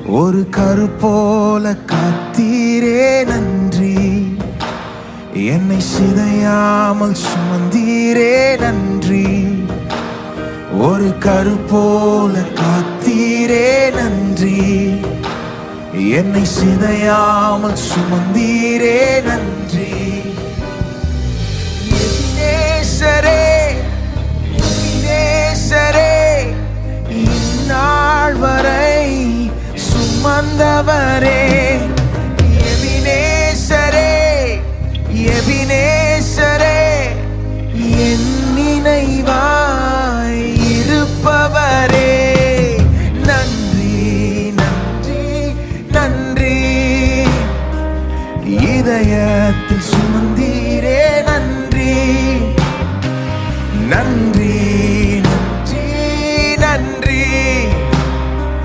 ஒரு கருப்போல காத்தீரே நன்றி. என்னை சிதையாமல் சுமந்தீரே நன்றி. ஒரு கருப்போல காத்தீரே நன்றி. என்னை சிதையாமல் சுமந்தீரே நன்றி. எபினேசரே, எபினேசரே, இந்நாள் வரை சுமந்தவரே,